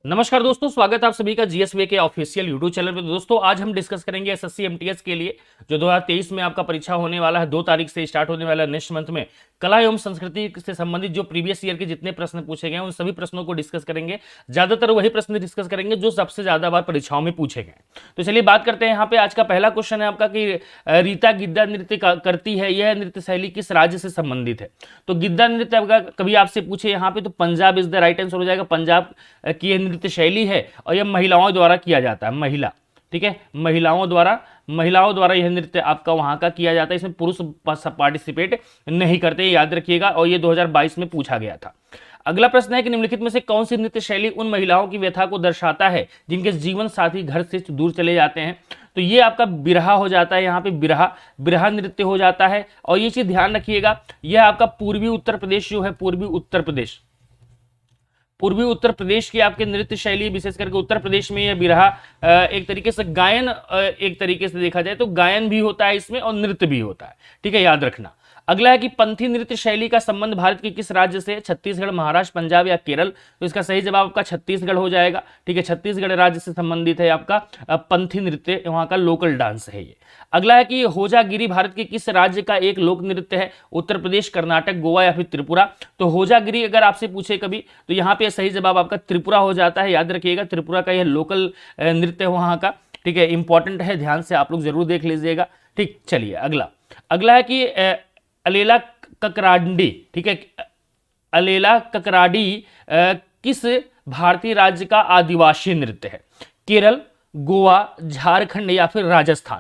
नमस्कार दोस्तों, स्वागत है आप सभी का जीएसवे के ऑफिशियल यूट्यूब चैनल पे। दोस्तों आज हम डिस्कस करेंगे एसएससी एमटीएस के लिए जो 2023 में आपका परीक्षा होने वाला है। 2 तारीख से स्टार्ट होने वाला है नेक्स्ट मंथ में। कला एवं संस्कृति से संबंधित जो प्रीवियस ईयर के जितने प्रश्न पूछे गए उन सभी प्रश्नों को डिस्कस करेंगे। ज्यादातर वही प्रश्न डिस्कस करेंगे जो सबसे ज्यादा बार परीक्षाओं में पूछे गए। तो चलिए बात करते हैं। यहाँ पे आज का पहला क्वेश्चन है आपका कि रीता गिद्दा नृत्य करती है, यह नृत्य शैली किस राज्य से संबंधित है। तो गिद्दा नृत्य अगर कभी आपसे पूछे यहाँ पे तो Punjab is the right answer हो जाएगा। पंजाब की यह नृत्य शैली है और यह महिलाओं द्वारा किया जाता है। महिला, ठीक है, महिलाओं द्वारा यह नृत्य आपका वहां का किया जाता है। इसमें पुरुष पार्टिसिपेट नहीं करते, याद रखिएगा। और ये 2022 में पूछा गया था। अगला प्रश्न है कि निम्नलिखित में से कौन सी नृत्य शैली उन महिलाओं की व्यथा को दर्शाता है जिनके जीवन साथी घर से दूर चले जाते हैं। तो ये आपका बिरहा हो जाता है। यहाँ पे बिरहा नृत्य हो जाता है। और ये चीज ध्यान रखिएगा, यह आपका पूर्वी उत्तर प्रदेश जो है, पूर्वी उत्तर प्रदेश की आपके नृत्य शैली, विशेष करके उत्तर प्रदेश में यह बिरहा एक तरीके से गायन, एक तरीके से देखा जाए तो गायन भी होता है इसमें और नृत्य भी होता है, ठीक है, याद रखना। अगला है कि पंथी नृत्य शैली का संबंध भारत के किस राज्य से? छत्तीसगढ़, महाराष्ट्र, पंजाब या केरल। तो इसका सही जवाब आपका छत्तीसगढ़ हो जाएगा, ठीक है। छत्तीसगढ़ राज्य से संबंधित है आपका पंथी नृत्य, वहां का लोकल डांस है ये। अगला है कि होजागिरी भारत के किस राज्य का एक लोक नृत्य है? उत्तर प्रदेश, कर्नाटक, गोवा या फिर त्रिपुरा। तो होजागिरी अगर आपसे पूछे कभी तो यहाँ पे सही जवाब आपका त्रिपुरा हो जाता है, याद रखिएगा। त्रिपुरा का यह लोकल नृत्य है वहां का, ठीक है, इंपॉर्टेंट है, ध्यान से आप लोग जरूर देख लीजिएगा, ठीक। चलिए अगला है कि अलेला ककराडी, ठीक है, अलेला ककराडी किस भारतीय राज्य का आदिवासी नृत्य है? केरल, गोवा, झारखंड या फिर राजस्थान।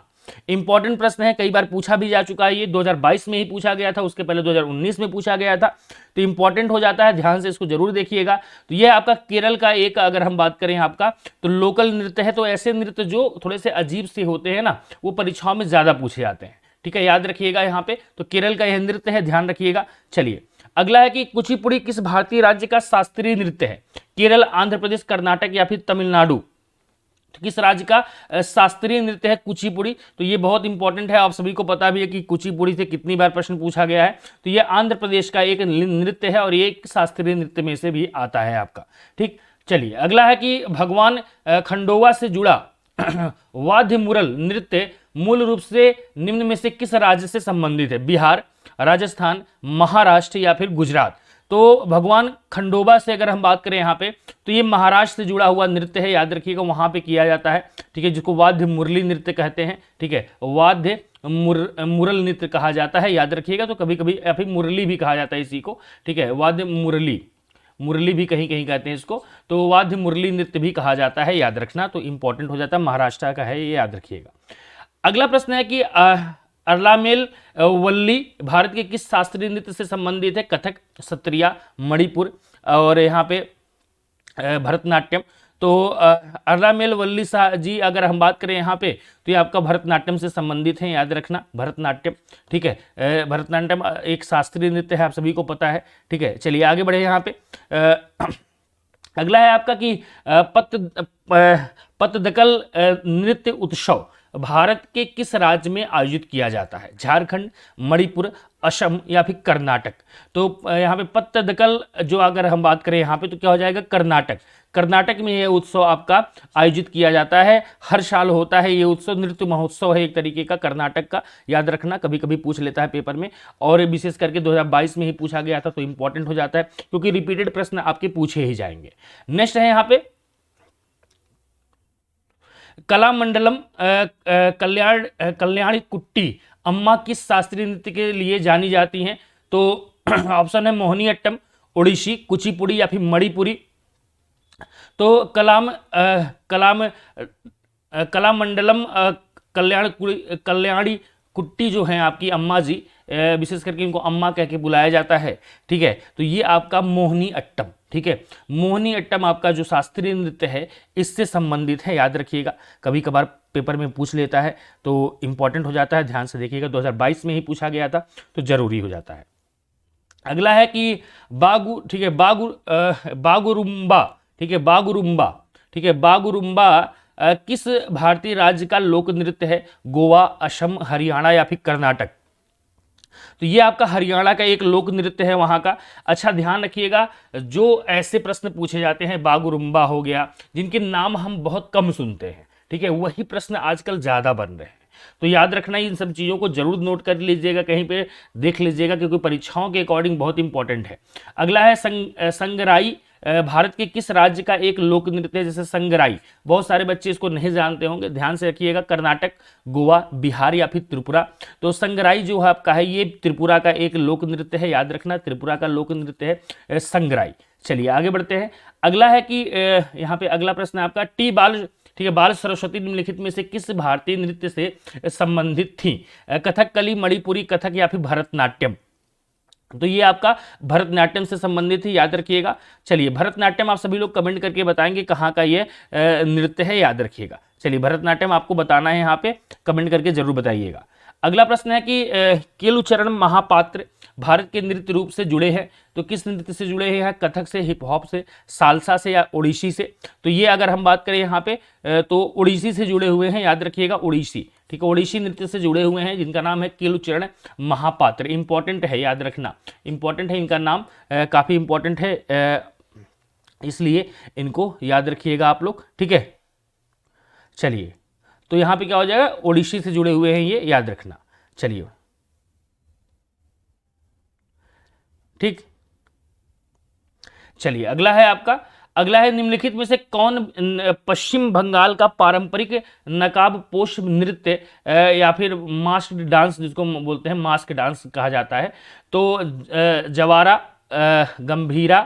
इंपॉर्टेंट प्रश्न है, कई बार पूछा भी जा चुका है। ये 2022 में ही पूछा गया था, उसके पहले 2019 में पूछा गया था। तो इंपॉर्टेंट हो जाता है, ध्यान से इसको जरूर देखिएगा। तो ये आपका केरल का एक, अगर हम बात करें आपका, तो लोकल नृत्य है। तो ऐसे नृत्य जो थोड़े से अजीब से होते हैं ना, वो परीक्षाओं में ज्यादा पूछे जाते हैं, ठीक है, याद रखिएगा। यहाँ पे तो केरल का यह नृत्य है, ध्यान रखिएगा। चलिए अगला है कि कुचिपुड़ी किस भारतीय राज्य का शास्त्रीय नृत्य है? केरल, आंध्र प्रदेश, कर्नाटक या फिर तमिलनाडु। तो किस राज्य का शास्त्रीय नृत्य है कुचिपुड़ी? तो ये बहुत इंपॉर्टेंट है, आप सभी को पता भी है कि कुचिपुड़ी से कितनी बार प्रश्न पूछा गया है। तो ये आंध्र प्रदेश का एक नृत्य है और ये एक शास्त्रीय नृत्य में से भी आता है आपका, ठीक। चलिए अगला है कि भगवान खंडोवा से जुड़ा वाद्य मुरल नृत्य मूल रूप से निम्न में से किस राज्य से संबंधित है? बिहार, राजस्थान, महाराष्ट्र या फिर गुजरात। तो भगवान खंडोबा से अगर हम बात करें यहाँ पे तो ये महाराष्ट्र से जुड़ा हुआ नृत्य है, याद रखिएगा, वहां पे किया जाता है, ठीक है, जिसको वाद्य मुरली नृत्य कहते हैं, ठीक है, वाद्य मुरल नृत्य कहा जाता है, याद रखिएगा। तो कभी कभी या फिर मुरली भी कहा जाता है इसी को, ठीक है, वाद्य मुरली भी कहीं कहीं कहते हैं इसको। तो वाद्य मुरली नृत्य भी कहा जाता है, याद रखना। तो इंपॉर्टेंट हो जाता है, महाराष्ट्र का है ये, याद रखिएगा। अगला प्रश्न है कि अरलामेल वल्ली भारत के किस शास्त्रीय नृत्य से संबंधित है? कथक, सत्रिया, मणिपुर और यहाँ पे भरतनाट्यम। तो अरलामेल वल्ली जी अगर हम बात करें यहाँ पे तो ये आपका भरतनाट्यम से संबंधित है, याद रखना, भरतनाट्यम, ठीक है। भरतनाट्यम एक शास्त्रीय नृत्य है, आप सभी को पता है, ठीक है। चलिए आगे बढ़े यहाँ पे। अगला है आपका कि पत्तदकल नृत्य उत्सव भारत के किस राज्य में आयोजित किया जाता है? झारखंड, मणिपुर, असम या फिर कर्नाटक। तो यहाँ पे पत्तदकल जो अगर हम बात करें यहाँ पे तो क्या हो जाएगा? कर्नाटक। कर्नाटक में यह उत्सव आपका आयोजित किया जाता है, हर साल होता है ये उत्सव, नृत्य महोत्सव है एक तरीके का कर्नाटक का, याद रखना, कभी कभी पूछ लेता है पेपर में और विशेष करके 2022 में ही पूछा गया था। तो इंपॉर्टेंट हो जाता है क्योंकि रिपीटेड प्रश्न आपके पूछे ही जाएंगे। नेक्स्ट है यहाँ पे कलामंडलम कल्याणी कुट्टी अम्मा किस शास्त्रीय नृत्य के लिए जानी जाती हैं? तो ऑप्शन है मोहिनी अट्टम, ओडिसी, कुचिपुड़ी या फिर मणिपुरी। तो कलामंडलम कल्याणी कुट्टी जो है आपकी अम्मा जी, विशेष करके इनको अम्मा कह के बुलाया जाता है, ठीक है। तो ये आपका मोहिनी अट्टम, ठीक है, मोहिनी अट्टम आपका जो शास्त्रीय नृत्य है इससे संबंधित है, याद रखिएगा। कभी कभार पेपर में पूछ लेता है तो इंपॉर्टेंट हो जाता है, ध्यान से देखिएगा। 2022 में ही पूछा गया था तो जरूरी हो जाता है। अगला है कि ठीक है, बागुरुम्बा, ठीक है, बागुरुम्बा, ठीक है, बागुरुम्बा किस भारतीय राज्य का लोक नृत्य है? गोवा, असम, हरियाणा या फिर कर्नाटक। तो ये आपका हरियाणा का एक लोक नृत्य है वहाँ का। अच्छा ध्यान रखिएगा, जो ऐसे प्रश्न पूछे जाते हैं, बागुरुम्बा हो गया, जिनके नाम हम बहुत कम सुनते हैं, ठीक है, वही प्रश्न आजकल ज़्यादा बन रहे हैं। तो याद रखना, इन सब चीज़ों को जरूर नोट कर लीजिएगा, कहीं पे देख लीजिएगा, क्योंकि परीक्षाओं के अकॉर्डिंग बहुत इंपॉर्टेंट है। अगला है संगराई। भारत के किस राज्य का एक लोक नृत्य है? जैसे संगराई, बहुत सारे बच्चे इसको नहीं जानते होंगे, ध्यान से रखिएगा। कर्नाटक, गोवा, बिहार या फिर त्रिपुरा। तो संगराई जो है आपका है, ये त्रिपुरा का एक लोक नृत्य है, याद रखना, त्रिपुरा का लोक नृत्य है संगराई। चलिए आगे बढ़ते हैं। अगला है कि यहाँ पे अगला प्रश्न है आपका, टी बाल, ठीक है, बाल सरस्वती निम्नलिखित में से किस भारतीय नृत्य से संबंधित थी? कथकली, मणिपुरी, कथक या फिर भरतनाट्यम? तो ये आपका भरतनाट्यम से संबंधित है, याद रखिएगा। चलिए भरतनाट्यम आप सभी लोग कमेंट करके बताएंगे कहाँ का ये नृत्य है, याद रखिएगा। चलिए भरतनाट्यम आपको बताना है, यहाँ पे कमेंट करके जरूर बताइएगा। अगला प्रश्न है कि केलुचरण महापात्र भारत के नृत्य रूप से जुड़े हैं, तो किस नृत्य से जुड़े हैं? कथक से, हिप हॉप से, सालसा से या ओडिसी से? तो ये अगर हम बात करें यहाँ पे तो ओडिसी से जुड़े हुए हैं, याद रखिएगा, ओडिसी, ठीक है, ओडिसी नृत्य से जुड़े हुए हैं, जिनका नाम है केलुचरण महापात्र। इंपॉर्टेंट है, याद रखना, इंपॉर्टेंट है, इनका नाम काफ़ी इंपॉर्टेंट है, इसलिए इनको याद रखिएगा आप लोग, ठीक है। चलिए तो यहाँ पे क्या हो जाएगा, ओडिसी से जुड़े हुए हैं ये, याद रखना। चलिए ठीक, चलिए अगला है आपका, अगला है निम्नलिखित में से कौन पश्चिम बंगाल का पारंपरिक नकाब पोश नृत्य या फिर मास्क डांस, जिसको बोलते हैं मास्क डांस कहा जाता है? तो जवारा, गंभीरा,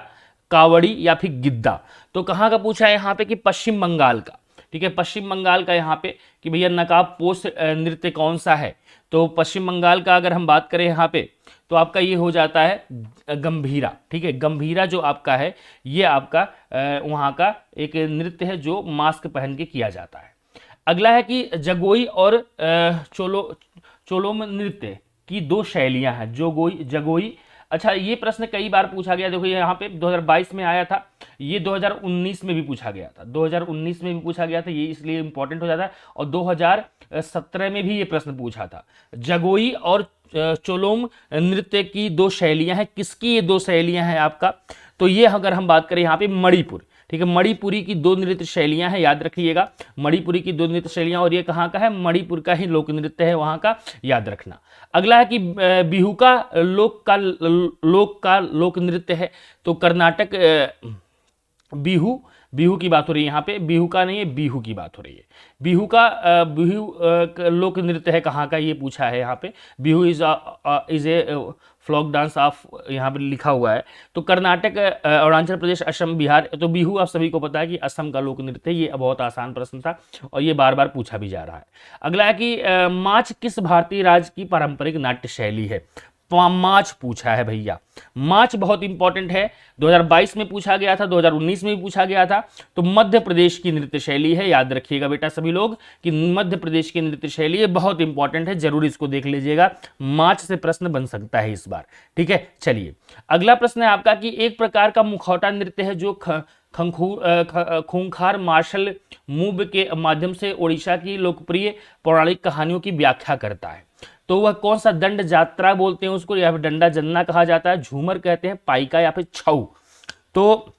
कावड़ी या फिर गिद्दा? तो कहाँ का पूछा है यहाँ पे कि पश्चिम बंगाल का, ठीक है, पश्चिम बंगाल का यहाँ पे कि भैया नकाब पोश नृत्य कौन सा है? तो पश्चिम बंगाल का अगर हम बात करें यहाँ पे तो आपका ये हो जाता है गंभीरा, ठीक है, गंभीरा जो आपका है ये आपका वहाँ का एक नृत्य है जो मास्क पहन के किया जाता है। अगला है कि जगोई और चोलोम नृत्य की दो शैलियाँ हैं, जगोई। अच्छा ये प्रश्न कई बार पूछा गया, देखो यहाँ पे 2022 में आया था, ये 2019 में भी पूछा गया था, 2019 में भी पूछा गया था, ये इसलिए इंपॉर्टेंट हो जाता है। और 2017 में भी ये प्रश्न पूछा था, जगोई और चोलोम नृत्य की दो शैलियां हैं, किसकी ये दो शैलियां हैं आपका? तो ये अगर हम बात करें यहाँ पे मणिपुर, ठीक है, मणिपुरी की दो नृत्य शैलियां हैं, याद रखिएगा, मणिपुरी की दो नृत्य शैलियां, और ये कहाँ का है? मणिपुर का ही लोक नृत्य है वहाँ का, याद रखना। अगला है कि बिहू का लोक नृत्य है, तो कर्नाटक बिहू की बात हो रही है यहाँ पे, बिहू का नहीं है, बिहू की बात हो रही है। बिहू का लोक नृत्य है कहाँ का, ये पूछा है यहाँ पे। Bihu is a flock dance of, यहाँ पे लिखा हुआ है। तो कर्नाटक, अरुणाचल प्रदेश, असम, बिहार। तो बिहू आप सभी को पता है कि असम का लोक नृत्य है, ये बहुत आसान प्रश्न था और ये बार बार पूछा भी जा रहा है। अगला है कि माच किस भारतीय राज्य की पारंपरिक नाट्य शैली है? माच पूछा है भैया, माच बहुत इंपॉर्टेंट है, 2022 में पूछा गया था, 2019 में भी पूछा गया था। तो मध्य प्रदेश की नृत्य शैली है, याद रखिएगा बेटा सभी लोग कि मध्य प्रदेश की नृत्य शैली है, बहुत इंपॉर्टेंट है, जरूर इसको देख लीजिएगा, माच से प्रश्न बन सकता है इस बार, ठीक है। चलिए अगला प्रश्न है आपका कि एक प्रकार का मुखौटा नृत्य है जो खूंखार मार्शल मूव के माध्यम से ओडिशा की लोकप्रिय पौराणिक कहानियों की व्याख्या करता है। तो वह कौन सा? दंड यात्रा बोलते हैं उसको, या फिर डंडा जन्ना कहा जाता है, झूमर कहते हैं, पाइका या फिर छऊ? तो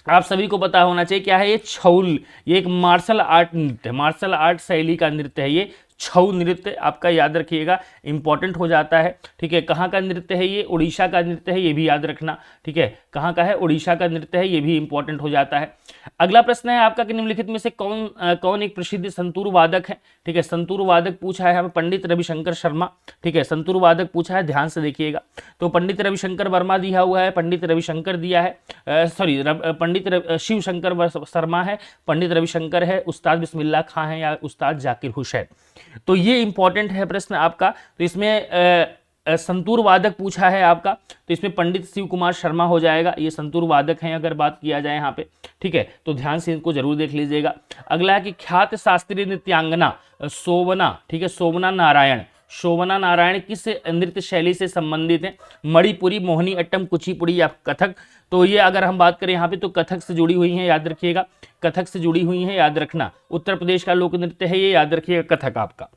आप सभी को पता होना चाहिए क्या है ये छऊ, ये एक मार्शल आर्ट नृत्य, मार्शल आर्ट शैली का नृत्य है ये छऊ नृत्य, आपका याद रखिएगा, इंपॉर्टेंट हो जाता है, ठीक है। कहाँ का नृत्य है ये? उड़ीसा का नृत्य है, ये भी याद रखना, ठीक है, कहाँ का है? उड़ीसा का नृत्य है, ये भी इंपॉर्टेंट हो जाता है। अगला प्रश्न है आपका कि निम्नलिखित में से कौन एक प्रसिद्ध संतूर वादक है? ठीक है, संतूर वादक पूछा है हमें पंडित रविशंकर शर्मा, ठीक है, संतूर वादक पूछा है, ध्यान से देखिएगा। तो पंडित रविशंकर वर्मा दिया हुआ है, पंडित रविशंकर दिया है, सॉरी पंडित शिव शंकर शर्मा है, पंडित रविशंकर है, उस्ताद बिस्मिल्लाह खां है या उस्ताद जाकिर हुसैन? तो ये इंपॉर्टेंट है प्रश्न आपका। तो इसमें संतूर वादक पूछा है आपका, तो इसमें पंडित शिव कुमार शर्मा हो जाएगा, ये संतूर वादक हैं अगर बात किया जाए यहाँ पे, ठीक है। तो ध्यान से इनको जरूर देख लीजिएगा। अगला है कि ख्यात शास्त्रीय नृत्यांगना शोभना, ठीक है, शोभना नारायण किस नृत्य शैली से संबंधित है? मणिपुरी, मोहिनी अट्टम, कुचिपुड़ी या कथक? तो ये अगर हम बात करें यहाँ पे तो कथक से जुड़ी हुई हैं, याद रखिएगा, कथक से जुड़ी हुई हैं, याद रखना। उत्तर प्रदेश का लोक नृत्य है ये, याद रखिएगा, कथक आपका।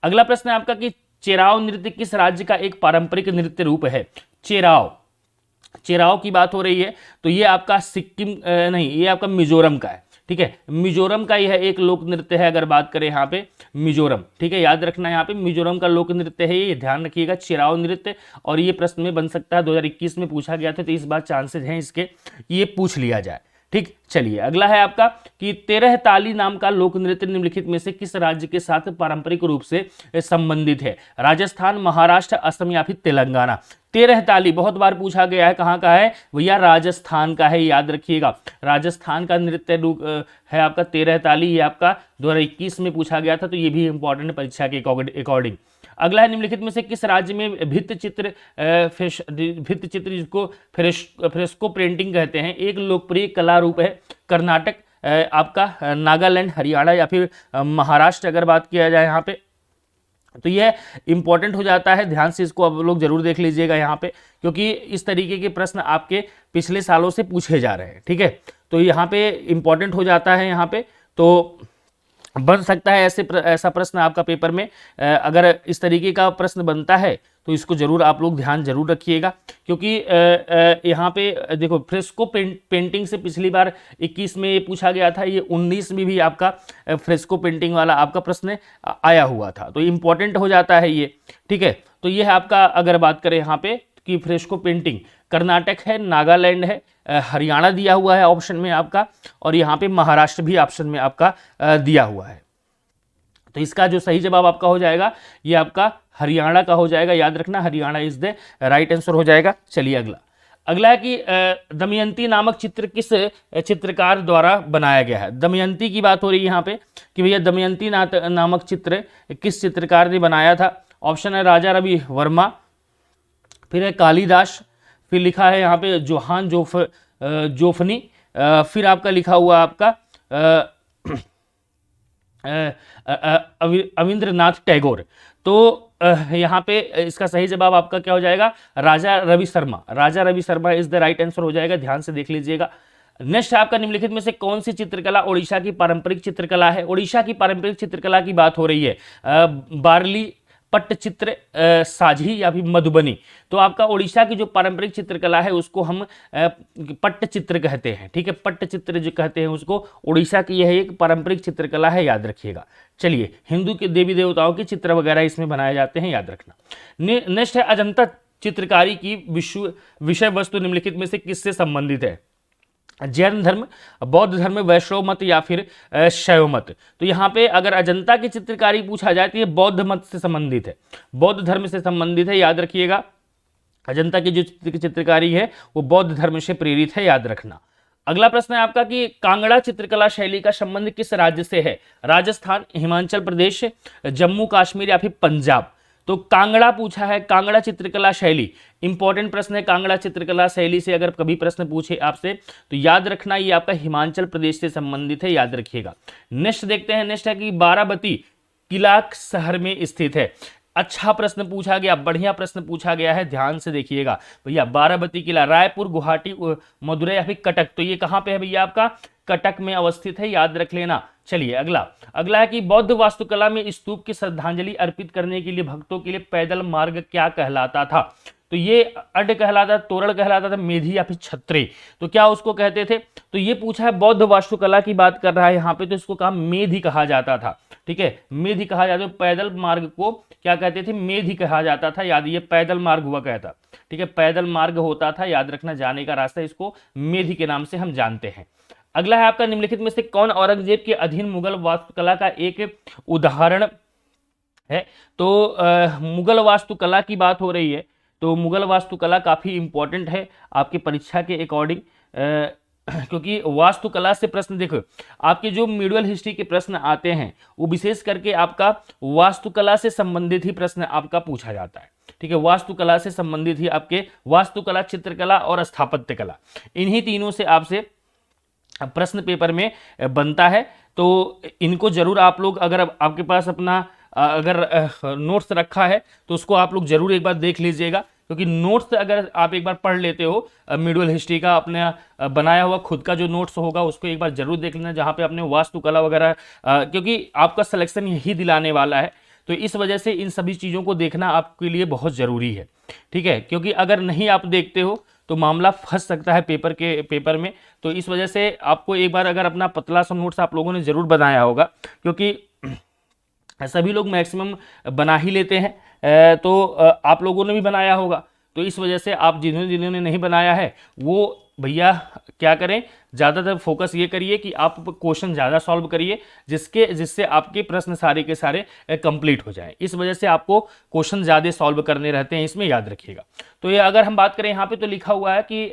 अगला प्रश्न है आपका कि चेराव नृत्य किस राज्य का एक पारंपरिक नृत्य रूप है? चेराव, चेराव की बात हो रही है तो ये आपका सिक्किम नहीं, ये आपका मिजोरम का है। ठीक है, मिजोरम का यह एक लोक नृत्य है। अगर बात करें यहाँ पे मिजोरम, ठीक है, याद रखना यहाँ पे मिजोरम का लोक नृत्य है ये, ध्यान रखिएगा, चेराव नृत्य। और ये प्रश्न में बन सकता है, 2021 में पूछा गया था, तो इस बार चांसेस हैं इसके ये पूछ लिया जाए। ठीक, चलिए अगला है आपका कि 13 ताली नाम का लोक नृत्य निम्नलिखित में से किस राज्य के साथ पारंपरिक रूप से संबंधित है? राजस्थान, महाराष्ट्र, असम या फिर तेलंगाना। 13 ताली बहुत बार पूछा गया है, कहाँ का है भैया? राजस्थान का है, याद रखिएगा। राजस्थान का नृत्य है आपका 13 ताली, ये आपका 2021 में पूछा गया था, तो ये भी इंपॉर्टेंट परीक्षा के अकॉर्डिंग। अगला है निम्नलिखित में से किस राज्य में भित्त चित्र जिसको फ्रेस्को पेंटिंग कहते हैं, एक लोकप्रिय कला रूप है? कर्नाटक, आपका नागालैंड, हरियाणा या फिर महाराष्ट्र। अगर बात किया जाए यहाँ पे तो यह इंपॉर्टेंट हो जाता है, ध्यान से इसको आप लोग जरूर देख लीजिएगा यहाँ पे, क्योंकि इस तरीके के प्रश्न आपके पिछले सालों से पूछे जा रहे हैं। ठीक है, तो यहाँ पे इंपॉर्टेंट हो जाता है, यहाँ पे तो बन सकता है ऐसा प्रश्न आपका पेपर में। अगर इस तरीके का प्रश्न बनता है तो इसको जरूर आप लोग ध्यान जरूर रखिएगा, क्योंकि यहाँ पे देखो फ्रेस्को पेंटिंग से पिछली बार 21 में ये पूछा गया था, ये 19 में भी आपका फ्रेस्को पेंटिंग वाला आपका प्रश्न आया हुआ था, तो इम्पोर्टेंट हो जाता है ये। ठीक है, तो ये है आपका, अगर बात करें यहाँ पे कि फ्रेस्को पेंटिंग कर्नाटक है, नागालैंड है, हरियाणा दिया हुआ है ऑप्शन में आपका, और यहाँ पे महाराष्ट्र भी ऑप्शन में आपका दिया हुआ है। तो इसका जो सही जवाब आपका हो जाएगा ये आपका हरियाणा का हो जाएगा, याद रखना, Haryana is the right answer हो जाएगा। चलिए अगला है कि दमयंती नामक चित्र किस चित्रकार द्वारा बनाया गया है? दमयंती की बात हो रही है यहाँ पे कि भैया दमयंती नामक चित्र किस चित्रकार ने बनाया था? ऑप्शन है राजा रवि वर्मा, फिर है कालिदास, फिर लिखा है यहाँ पे जोहान जोफनी, फिर आपका लिखा हुआ आपका अविंद्रनाथ टैगोर। तो यहाँ पे इसका सही जवाब आपका क्या हो जाएगा? Raja Ravi Sharma. Raja Ravi Sharma is the right answer हो जाएगा, ध्यान से देख लीजिएगा। नेक्स्ट आपका निम्नलिखित में से कौन सी चित्रकला ओडिशा की पारंपरिक चित्रकला है? ओडिशा की पारंपरिक चित्रकला की बात हो रही है, बारली, पट्टचित्र, साझी या फिर मधुबनी। तो आपका ओडिशा की जो पारंपरिक चित्रकला है उसको हम पट्टचित्र कहते हैं। ठीक है, पट्टचित्र जो कहते हैं उसको, ओडिशा की यह एक पारंपरिक चित्रकला है, याद रखिएगा। चलिए, हिंदू के देवी देवताओं के चित्र वगैरह इसमें बनाए जाते हैं, याद रखना। नेक्स्ट है अजंता चित्रकारी की विषय वस्तु निम्नलिखित में से किससे संबंधित है? जैन धर्म, बौद्ध धर्म, वैष्णव मत या फिर शैव मत। तो यहाँ पे अगर अजंता की चित्रकारी पूछा जाए तो ये बौद्ध मत से संबंधित है, बौद्ध धर्म से संबंधित है, याद रखिएगा। अजंता की जो चित्रकारी है वो बौद्ध धर्म से प्रेरित है, याद रखना। अगला प्रश्न है आपका कि कांगड़ा चित्रकला शैली का संबंध किस राज्य से है? राजस्थान, हिमाचल प्रदेश, जम्मू कश्मीर या फिर पंजाब। तो कांगड़ा पूछा है, कांगड़ा चित्रकला शैली, इंपॉर्टेंट प्रश्न है। कांगड़ा चित्रकला शैली से अगर कभी प्रश्न पूछे आपसे तो याद रखना ये आपका हिमाचल प्रदेश से संबंधित है, याद रखिएगा। नेक्स्ट देखते हैं, नेक्स्ट है कि बाराबती किला शहर में स्थित है। अच्छा प्रश्न पूछा गया, बढ़िया प्रश्न पूछा गया है, ध्यान से देखिएगा भैया। बाराबती किला रायपुर, गुवाहाटी, मदुरई या फिर कटक। तो ये कहाँ पे है भैया? आपका कटक में अवस्थित है, याद रख लेना। चलिए अगला है कि बौद्ध वास्तुकला में स्तूप की श्रद्धांजलि अर्पित करने के लिए भक्तों के लिए पैदल मार्ग क्या कहलाता था? तो ये अड कहलाता, तोरण कहलाता था, मेधी या फिर छत्री। तो क्या उसको कहते थे? तो ये पूछा है, बौद्ध वास्तुकला की बात कर रहा है यहाँ पे, तो इसको कहा मेधी कहा जाता था। ठीक है, मेधी कहा जाता है। पैदल मार्ग को क्या कहते थे? मेधी कहा जाता था, याद, ये पैदल मार्ग हुआ कहता। ठीक है, पैदल मार्ग होता था, याद रखना, जाने का रास्ता, इसको मेधी के नाम से हम जानते हैं। अगला है आपका निम्नलिखित में से कौन औरंगजेब के अधीन मुगल वास्तुकला का एक उदाहरण है? तो मुगल वास्तुकला की बात हो रही है, तो मुगल वास्तुकला काफी इंपॉर्टेंट है आपकी परीक्षा के अकॉर्डिंग, क्योंकि वास्तुकला से प्रश्न, देखो आपके जो मिडिवल हिस्ट्री के प्रश्न आते हैं वो विशेष करके आपका वास्तुकला से संबंधित ही प्रश्न आपका पूछा जाता है। ठीक है, वास्तुकला से संबंधित ही आपके वास्तुकला, चित्रकला और स्थापत्य कला, इन्हीं तीनों से आपसे प्रश्न पेपर में बनता है। तो इनको जरूर आप लोग, अगर आपके पास अपना अगर नोट्स रखा है तो उसको आप लोग जरूर एक बार देख लीजिएगा, क्योंकि नोट्स अगर आप एक बार पढ़ लेते हो मिडिवल हिस्ट्री का, अपने बनाया हुआ खुद का जो नोट्स होगा उसको एक बार जरूर देख लेना, जहाँ पे अपने वास्तुकला वगैरह, क्योंकि आपका सिलेक्शन यही दिलाने वाला है। तो इस वजह से इन सभी चीज़ों को देखना आपके लिए बहुत ज़रूरी है, ठीक है, क्योंकि अगर नहीं आप देखते हो तो मामला फंस सकता है पेपर में। तो इस वजह से आपको एक बार अगर अपना पतला सा नोट्स आप लोगों ने ज़रूर बनाया होगा, क्योंकि सभी लोग मैक्सिमम बना ही लेते हैं, तो आप लोगों ने भी बनाया होगा। तो इस वजह से आप जिन्होंने नहीं बनाया है वो भैया क्या करें, ज़्यादातर फोकस ये करिए कि आप क्वेश्चन ज़्यादा सॉल्व करिए, जिससे आपके प्रश्न सारे के सारे कंप्लीट हो जाएं। इस वजह से आपको क्वेश्चन ज़्यादा सॉल्व करने रहते हैं, इसमें याद रखिएगा। तो ये अगर हम बात करें यहाँ पे तो लिखा हुआ है कि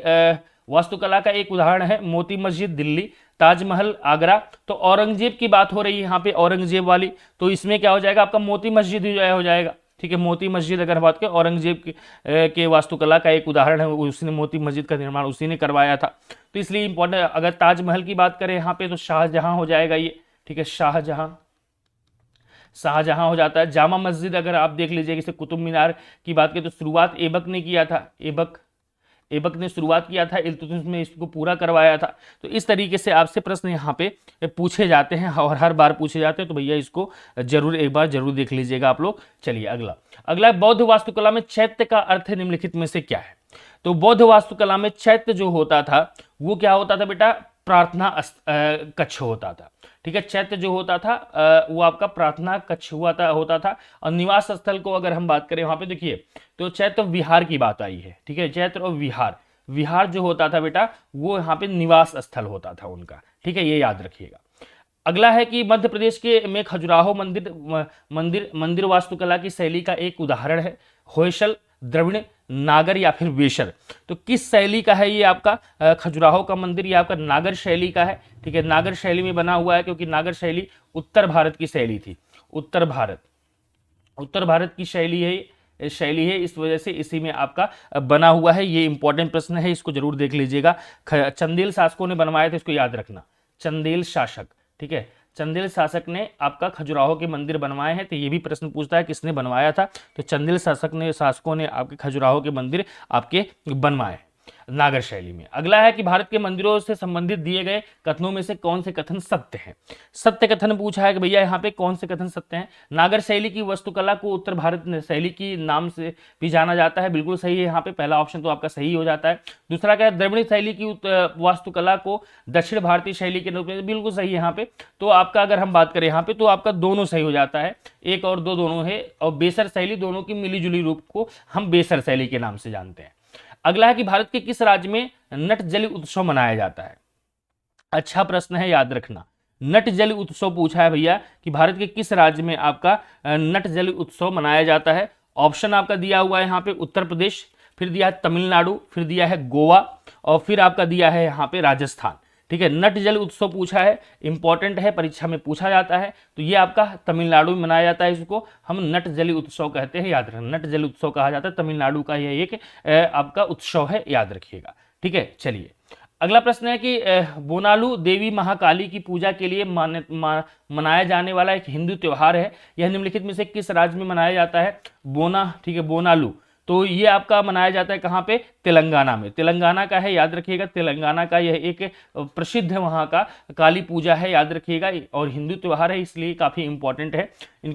वास्तुकला का एक उदाहरण है मोती मस्जिद दिल्ली, ताजमहल आगरा। तो औरंगजेब की बात हो रही है यहाँ पे, औरंगजेब वाली, तो इसमें क्या हो जाएगा आपका मोती मस्जिद ही हो जाएगा, ठीक है। मोती मस्जिद अगर बात करें, औरंगजेब के वास्तुकला का एक उदाहरण है, उसने मोती मस्जिद का निर्माण उसी ने करवाया था, तो इसलिए इंपॉर्टेंट। अगर ताजमहल की बात करें यहाँ पे तो शाहजहां हो जाएगा ये, ठीक है, शाहजहां हो जाता है। जामा मस्जिद अगर आप देख लीजिए, जैसे कुतुब मीनार की बात करें तो शुरुआत ऐबक ने किया था, ऐबक ने शुरुआत किया था, इल्तुतमिश में इसको पूरा करवाया था। तो इस तरीके से आपसे प्रश्न यहाँ पे पूछे जाते हैं और हर बार पूछे जाते हैं, तो भैया इसको जरूर एक बार जरूर देख लीजिएगा आप लोग। चलिए अगला बौद्ध वास्तुकला में चैत्य का अर्थ निम्नलिखित में से क्या है। तो बौद्ध वास्तुकला में चैत्य जो होता था वो क्या होता था बेटा, प्रार्थना कक्ष होता था, ठीक है। चैत्य जो होता था वो आपका प्रार्थना कक्ष होता था। और निवास स्थल को अगर हम बात करें वहां पे देखिए तो चैत्य विहार की बात आई है, ठीक है। चैत्य और विहार जो होता था बेटा वो यहाँ पे निवास स्थल होता था उनका, ठीक है, ये याद रखिएगा। अगला है कि मध्य प्रदेश के में खजुराहो मंदिर वास्तुकला की शैली का एक उदाहरण है। होयसल, द्रविड़, नागर या फिर वेशर। तो किस शैली का है ये आपका खजुराहो का मंदिर, ये आपका नागर शैली का है, ठीक है। नागर शैली में बना हुआ है, क्योंकि नागर शैली उत्तर भारत की शैली थी, उत्तर भारत की शैली है, इस वजह से इसी में आपका बना हुआ है। ये इंपॉर्टेंट प्रश्न है, इसको जरूर देख लीजिएगा। चंदेल शासकों ने बनवाया था, इसको याद रखना, चंदेल शासक, ठीक है। चंदेल शासक ने आपका खजुराहो के मंदिर बनवाए हैं, तो ये भी प्रश्न पूछता है किसने बनवाया था, तो चंदेल शासकों ने आपके खजुराहो के मंदिर आपके बनवाए नागर शैली में। अगला है कि भारत के मंदिरों से संबंधित दिए गए कथनों में से कौन से कथन सत्य हैं। सत्य कथन पूछा है कि भैया यहाँ पे कौन से कथन सत्य हैं। नागर शैली की वास्तुकला को उत्तर भारत शैली की नाम से भी जाना जाता है, बिल्कुल सही है, यहाँ पे पहला ऑप्शन तो आपका सही हो जाता है। दूसरा क्या है, द्रविड़ शैली की वास्तुकला को दक्षिण भारतीय शैली के रूप में, बिल्कुल सही है यहाँ पे। तो आपका अगर हम बात करें यहाँ पे तो आपका दोनों सही हो जाता है, एक और दो दोनों है। और बेसर शैली, दोनों की मिली जुली रूप को हम बेसर शैली के नाम से जानते हैं। अगला है कि भारत के किस राज्य में नट जली उत्सव मनाया जाता है। अच्छा प्रश्न है, याद रखना। नट जली उत्सव पूछा है भैया कि भारत के किस राज्य में आपका नट जली उत्सव मनाया जाता है। ऑप्शन आपका दिया हुआ है यहाँ पे उत्तर प्रदेश, फिर दिया है तमिलनाडु, फिर दिया है गोवा और फिर आपका दिया है यहाँ पे राजस्थान, ठीक है। नट जल उत्सव पूछा है, इंपॉर्टेंट है, परीक्षा में पूछा जाता है। तो ये आपका तमिलनाडु में मनाया जाता है, इसको हम नट जली उत्सव कहते हैं, याद रखना। नट जल उत्सव कहा जाता है, तमिलनाडु का यह एक आपका उत्सव है, याद रखिएगा, ठीक है। चलिए अगला प्रश्न है कि बोनालू देवी महाकाली की पूजा के लिए मनाया जाने वाला एक हिंदू त्योहार है, यह निम्नलिखित में से किस राज्य में मनाया जाता है। ठीक है, बोनालू, तो ये आपका मनाया जाता है कहाँ पे, तेलंगाना में, तेलंगाना का है, याद रखिएगा। तेलंगाना का यह एक प्रसिद्ध वहाँ का काली पूजा है, याद रखिएगा, और हिंदू त्योहार है, इसलिए काफी इंपॉर्टेंट है,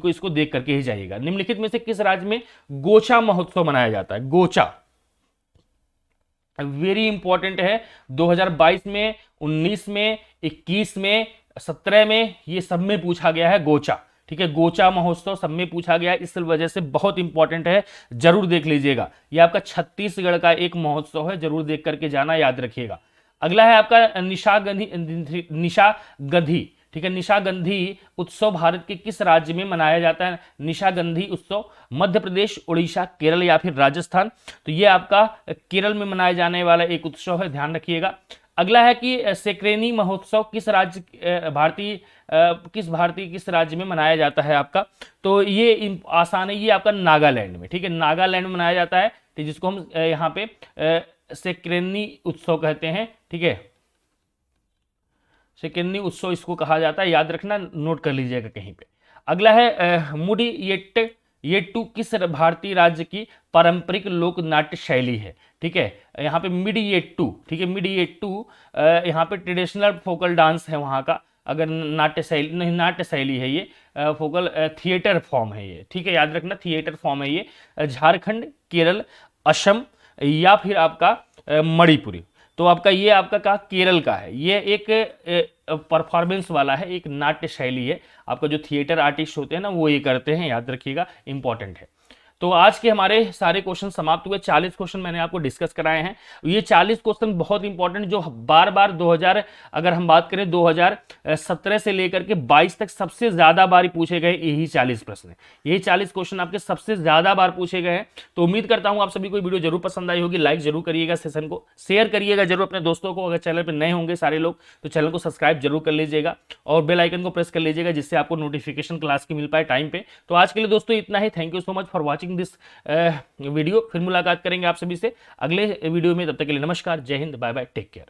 इसको देख करके ही जाइएगा। निम्नलिखित में से किस राज्य में गोचा महोत्सव मनाया जाता है। गोचा वेरी इंपॉर्टेंट है, 2022 में, 19 में, 21 में, 17 में, ये सब में पूछा गया है गोचा, ठीक है। गोचा महोत्सव सब में पूछा गया है, इस वजह से बहुत इंपॉर्टेंट है, जरूर देख लीजिएगा। ये आपका छत्तीसगढ़ का एक महोत्सव है, जरूर देख करके जाना, याद रखिएगा। अगला है आपका निशागंधी, ठीक है। निशागंधी उत्सव भारत के किस राज्य में मनाया जाता है। निशागंधी उत्सव मध्य प्रदेश, उड़ीसा, केरल या फिर राजस्थान। तो ये आपका केरल में मनाया जाने वाला एक उत्सव है, ध्यान रखिएगा। अगला है कि सेक्रेनी महोत्सव किस राज्य में मनाया जाता है आपका। तो ये आसान है, ये आपका नागालैंड में, ठीक है, नागालैंड में मनाया जाता है, जिसको हम यहाँ पे सेक्रेनी उत्सव कहते हैं, ठीक है। सेकेंडनी उत्सव इसको कहा जाता है, याद रखना, नोट कर लीजिएगा कहीं पे। अगला है मुडियट्टू किस भारतीय राज्य की पारंपरिक लोक नाट्य शैली है, ठीक है। यहाँ पे मिडियट्टू, ठीक है, मिडियट्टू यहाँ पे ट्रेडिशनल फोकल डांस है वहाँ का, अगर नाट्य शैली नहीं, नाट्य शैली है ये, फोकल थिएटर फॉर्म है ये, ठीक है, याद रखना थिएटर फॉर्म है ये। झारखंड, केरल, असम या फिर आपका मणिपुरी। तो आपका ये आपका कहा केरल का है, ये एक परफॉर्मेंस वाला है, एक नाट्य शैली है। आपका जो थिएटर आर्टिस्ट होते हैं ना वो ये करते हैं, याद रखिएगा, इंपॉर्टेंट है। तो आज के हमारे सारे क्वेश्चन समाप्त हुए। 40 क्वेश्चन मैंने आपको डिस्कस कराए हैं। ये 40 क्वेश्चन बहुत इंपॉर्टेंट, जो बार बार 2000 अगर हम बात करें 2017 से लेकर के 22 तक सबसे ज्यादा बार पूछे गए यही 40 प्रश्न है। यही 40 क्वेश्चन आपके सबसे ज्यादा बार पूछे गए हैं। तो उम्मीद करता हूं आप सभी को वीडियो जरूर पसंद आई होगी। लाइक जरूर करिएगा, सेशन को शेयर करिएगा जरूर अपने दोस्तों को। अगर चैनल पर नए होंगे सारे लोग तो चैनल को सब्सक्राइब जरूर कर लीजिएगा और बेल आइकन को प्रेस कर लीजिएगा, जिससे आपको नोटिफिकेशन क्लास की मिल पाए टाइम पे। तो आज के लिए दोस्तों इतना ही। Thank you so much for watching this video. फिर मुलाकात करेंगे आप सभी से अगले वीडियो में। तब तक के लिए नमस्कार, जय Hind, bye bye, take care.